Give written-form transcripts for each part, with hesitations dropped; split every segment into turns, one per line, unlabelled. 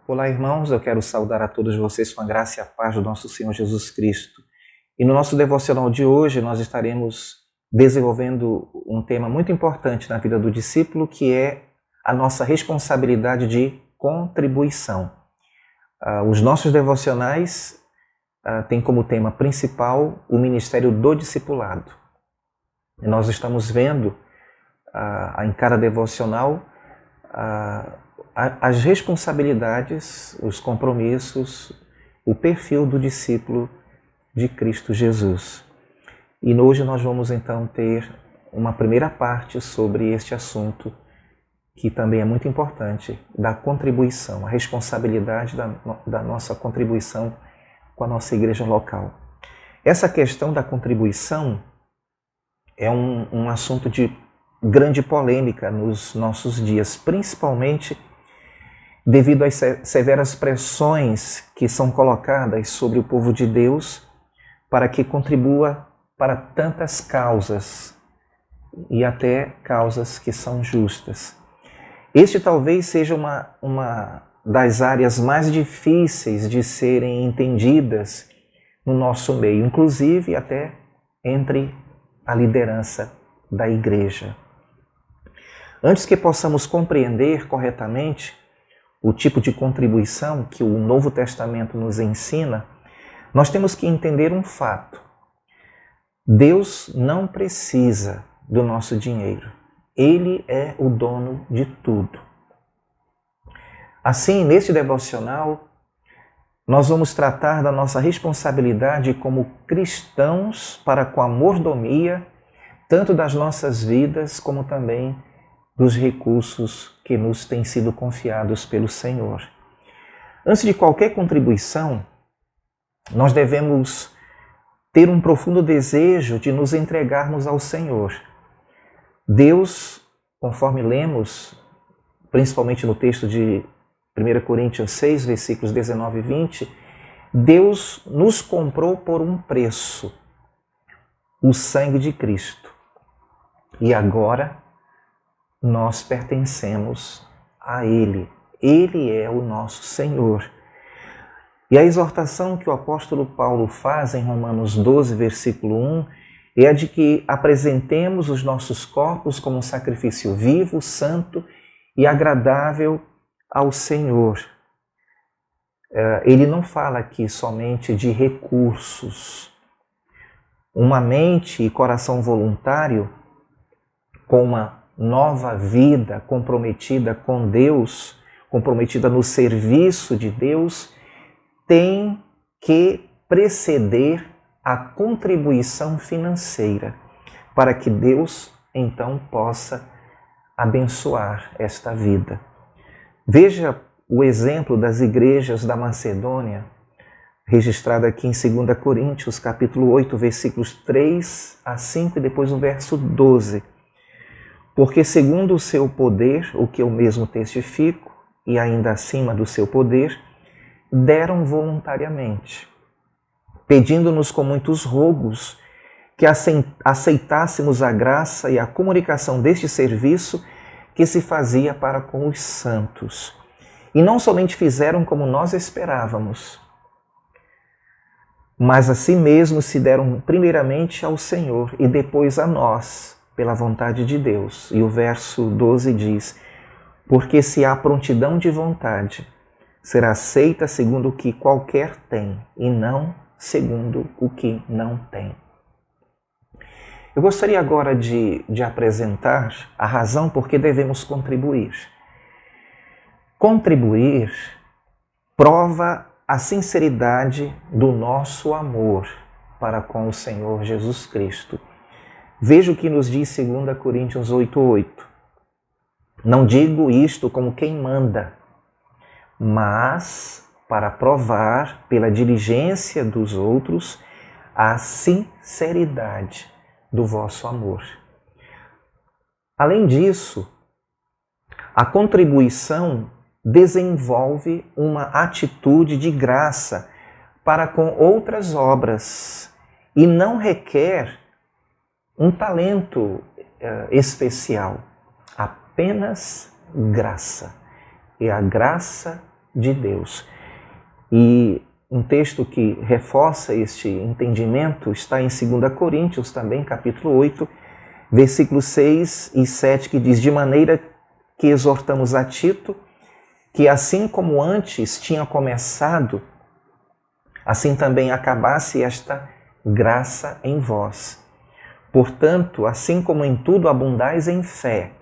Olá, irmãos, eu quero saudar a todos vocês com a graça e a paz do nosso Senhor Jesus Cristo. E no nosso devocional de hoje, nós estaremos desenvolvendo um tema muito importante na vida do discípulo, que é a nossa responsabilidade de contribuição. Os nossos devocionais têm como tema principal o ministério do discipulado. E nós estamos vendo em cada devocional as responsabilidades, os compromissos, o perfil do discípulo de Cristo Jesus. E hoje nós vamos então ter uma primeira parte sobre este assunto, que também é muito importante, da contribuição, a responsabilidade da nossa contribuição com a nossa igreja local. Essa questão da contribuição é um assunto de grande polêmica nos nossos dias, principalmente devido às severas pressões que são colocadas sobre o povo de Deus para que contribua para tantas causas e até causas que são justas. Este talvez seja uma das áreas mais difíceis de serem entendidas no nosso meio, inclusive até entre a liderança da igreja. Antes que possamos compreender corretamente o tipo de contribuição que o Novo Testamento nos ensina, nós temos que entender um fato. Deus não precisa do nosso dinheiro. Ele é o dono de tudo. Assim, neste devocional, nós vamos tratar da nossa responsabilidade como cristãos para com a mordomia, tanto das nossas vidas como também dos recursos que nos têm sido confiados pelo Senhor. Antes de qualquer contribuição, nós devemos ter um profundo desejo de nos entregarmos ao Senhor. Deus, conforme lemos, principalmente no texto de 1 Coríntios 6, versículos 19 e 20, Deus nos comprou por um preço, o sangue de Cristo. E agora nós pertencemos a Ele. Ele é o nosso Senhor. E a exortação que o apóstolo Paulo faz em Romanos 12, versículo 1, é a de que apresentemos os nossos corpos como um sacrifício vivo, santo e agradável ao Senhor. Ele não fala aqui somente de recursos. Uma mente e coração voluntário com uma nova vida comprometida com Deus, comprometida no serviço de Deus, tem que preceder a contribuição financeira para que Deus então possa abençoar esta vida. Veja o exemplo das igrejas da Macedônia, registrado aqui em 2 Coríntios, capítulo 8, versículos 3 a 5 e depois o verso 12. Porque segundo o seu poder, o que eu mesmo testifico, e ainda acima do seu poder, deram voluntariamente, pedindo-nos com muitos rogos que aceitássemos a graça e a comunicação deste serviço que se fazia para com os santos. E não somente fizeram como nós esperávamos, mas a si mesmos se deram primeiramente ao Senhor e depois a nós, pela vontade de Deus. E o verso 12 diz: porque se há prontidão de vontade, será aceita segundo o que qualquer tem, e não segundo o que não tem. Eu gostaria agora de apresentar a razão por que devemos contribuir. Contribuir prova a sinceridade do nosso amor para com o Senhor Jesus Cristo. Veja o que nos diz 2 Coríntios 8:8. Não digo isto como quem manda, mas para provar pela diligência dos outros a sinceridade do vosso amor. Além disso, a contribuição desenvolve uma atitude de graça para com outras obras e não requer um talento especial, apenas graça. É a graça de Deus. E um texto que reforça este entendimento está em 2 Coríntios, também, capítulo 8, versículos 6 e 7, que diz: de maneira que exortamos a Tito, que assim como antes tinha começado, assim também acabasse esta graça em vós. Portanto, assim como em tudo abundais em fé,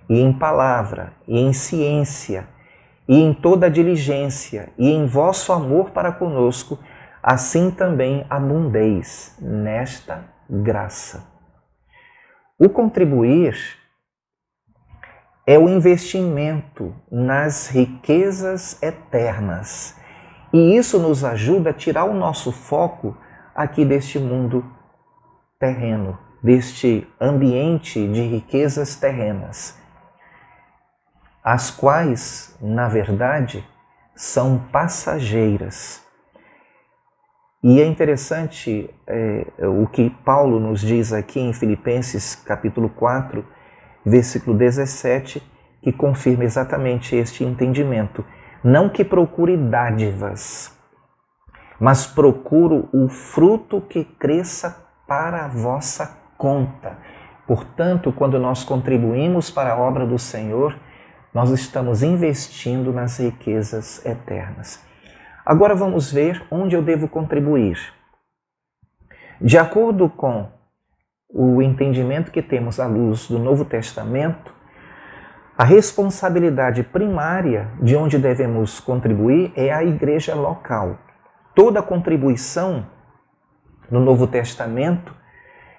e em palavra, e em ciência, e em toda diligência, e em vosso amor para conosco, assim também abundeis nesta graça. O contribuir é o investimento nas riquezas eternas. E isso nos ajuda a tirar o nosso foco aqui deste mundo terreno, deste ambiente de riquezas terrenas, as quais, na verdade, são passageiras. E é interessante o que Paulo nos diz aqui em Filipenses capítulo 4, versículo 17, que confirma exatamente este entendimento. Não que procure dádivas, mas procuro o fruto que cresça para a vossa conta. Portanto, quando nós contribuímos para a obra do Senhor, nós estamos investindo nas riquezas eternas. Agora vamos ver onde eu devo contribuir. De acordo com o entendimento que temos à luz do Novo Testamento, a responsabilidade primária de onde devemos contribuir é a igreja local. Toda contribuição no Novo Testamento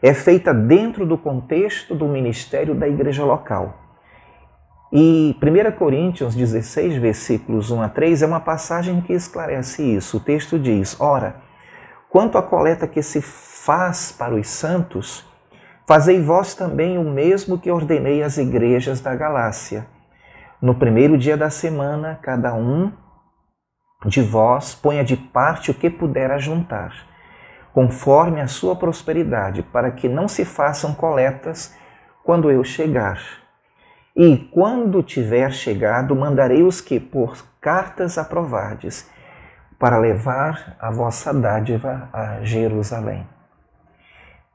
é feita dentro do contexto do ministério da igreja local. E 1 Coríntios 16, versículos 1 a 3, é uma passagem que esclarece isso. O texto diz: ora, quanto à coleta que se faz para os santos, fazei vós também o mesmo que ordenei às igrejas da Galácia. No primeiro dia da semana, cada um de vós ponha de parte o que puder ajuntar, conforme a sua prosperidade, para que não se façam coletas quando eu chegar. E quando tiver chegado, mandarei os que por cartas aprovardes, para levar a vossa dádiva a Jerusalém.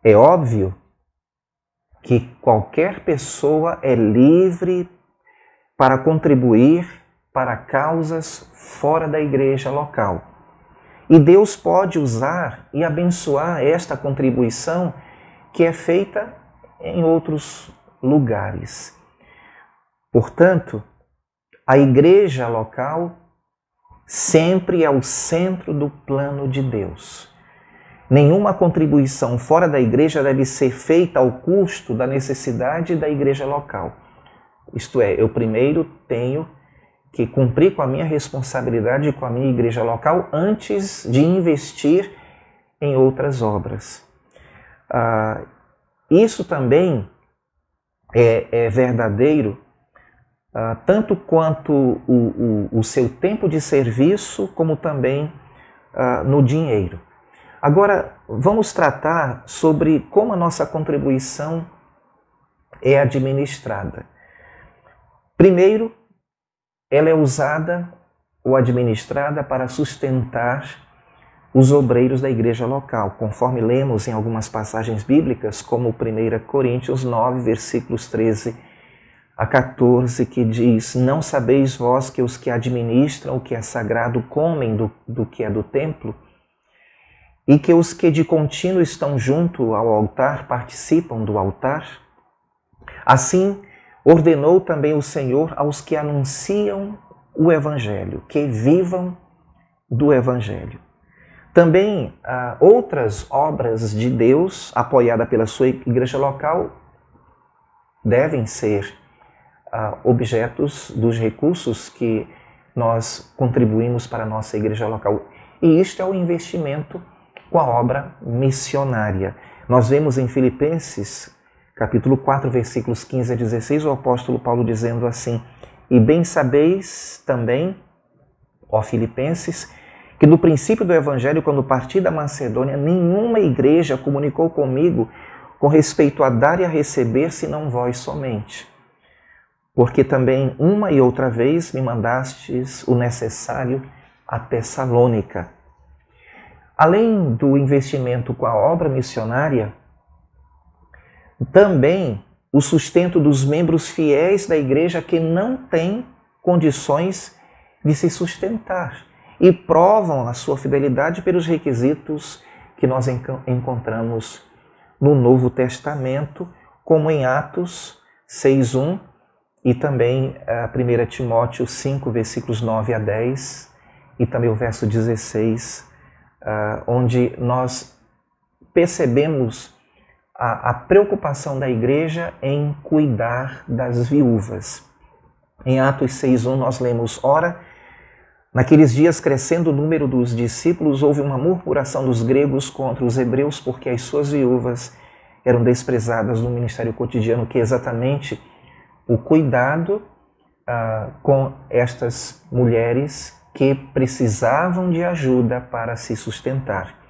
É óbvio que qualquer pessoa é livre para contribuir para causas fora da igreja local. E Deus pode usar e abençoar esta contribuição que é feita em outros lugares. Portanto, a igreja local sempre é o centro do plano de Deus. Nenhuma contribuição fora da igreja deve ser feita ao custo da necessidade da igreja local. Isto é, eu primeiro tenho que cumprir com a minha responsabilidade com a minha igreja local antes de investir em outras obras. Isso também é verdadeiro tanto quanto o seu tempo de serviço, como também no dinheiro. Agora, vamos tratar sobre como a nossa contribuição é administrada. Primeiro, ela é usada ou administrada para sustentar os obreiros da igreja local, conforme lemos em algumas passagens bíblicas, como 1 Coríntios 9, versículos 13 a 14, que diz: não sabeis vós que os que administram o que é sagrado comem do que é do templo, e que os que de contínuo estão junto ao altar participam do altar? Assim, ordenou também o Senhor aos que anunciam o Evangelho, que vivam do Evangelho. Também outras obras de Deus, apoiadas pela sua igreja local, devem ser objetos dos recursos que nós contribuímos para a nossa igreja local. E isto é o investimento com a obra missionária. Nós vemos em Filipenses, capítulo 4, versículos 15 a 16, o apóstolo Paulo dizendo assim: e bem sabeis também, ó Filipenses, que no princípio do Evangelho, quando parti da Macedônia, nenhuma igreja comunicou comigo com respeito a dar e a receber, senão vós somente. porque também uma e outra vez me mandastes o necessário a Tessalônica. Além do investimento com a obra missionária, também o sustento dos membros fiéis da igreja que não têm condições de se sustentar e provam a sua fidelidade pelos requisitos que nós encontramos no Novo Testamento, como em Atos 6:1 e também 1 Timóteo 5, versículos 9 a 10 e também o verso 16, onde nós percebemos a preocupação da igreja em cuidar das viúvas. Em Atos 6:1 nós lemos: Ora, naqueles dias, crescendo o número dos discípulos, houve uma murmuração dos gregos contra os hebreus, porque as suas viúvas eram desprezadas no ministério cotidiano, que é exatamente o cuidado com estas mulheres que precisavam de ajuda para se sustentar.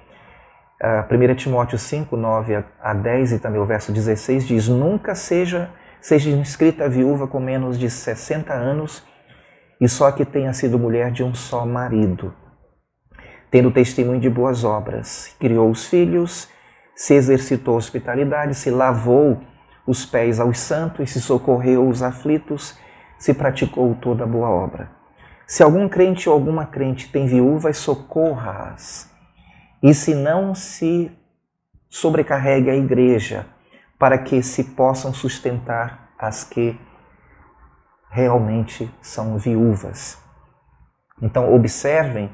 1 Timóteo 5, 9 a 10 e também o verso 16 diz: Nunca seja inscrita viúva com menos de 60 anos e só que tenha sido mulher de um só marido, tendo testemunho de boas obras, criou os filhos, se exercitou a hospitalidade, se lavou os pés aos santos, se socorreu os aflitos, se praticou toda boa obra. Se algum crente ou alguma crente tem viúvas, socorra-as. E se não se sobrecarregue a igreja, para que se possam sustentar as que realmente são viúvas. Então, observem,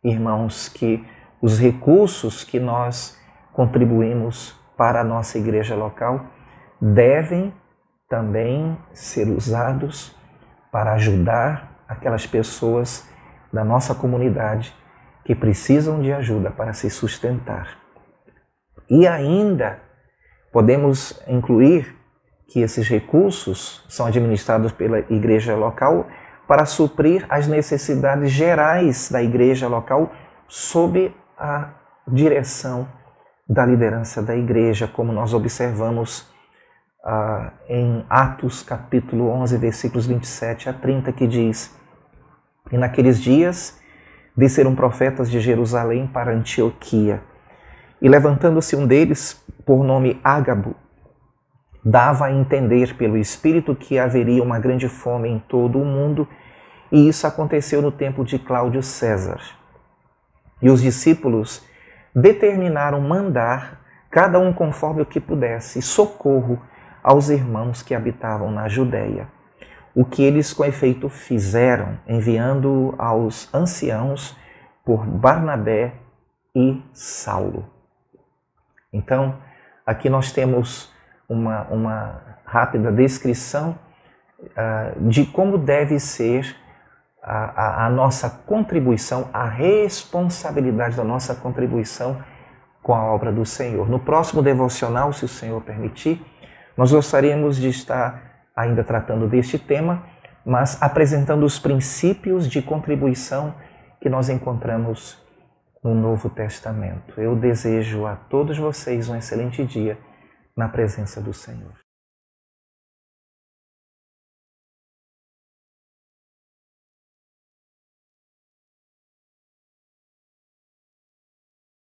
irmãos, que os recursos que nós contribuímos para a nossa igreja local devem também ser usados para ajudar aquelas pessoas da nossa comunidade que precisam de ajuda para se sustentar. E ainda podemos incluir que esses recursos são administrados pela igreja local para suprir as necessidades gerais da igreja local sob a direção da liderança da igreja, como nós observamos em Atos capítulo 11, versículos 27 a 30, que diz: E naqueles dias desceram profetas de Jerusalém para Antioquia, e levantando-se um deles, por nome Ágabo, dava a entender pelo Espírito que haveria uma grande fome em todo o mundo, e isso aconteceu no tempo de Cláudio César. E os discípulos determinaram mandar, cada um conforme o que pudesse, socorro aos irmãos que habitavam na Judéia. O que eles com efeito fizeram, enviando aos anciãos por Barnabé e Saulo. Então, aqui nós temos uma rápida descrição de como deve ser a nossa contribuição, a responsabilidade da nossa contribuição com a obra do Senhor. No próximo devocional, se o Senhor permitir, nós gostaríamos de estar ainda tratando deste tema, mas apresentando os princípios de contribuição que nós encontramos no Novo Testamento. Eu desejo a todos vocês um excelente dia na presença do Senhor.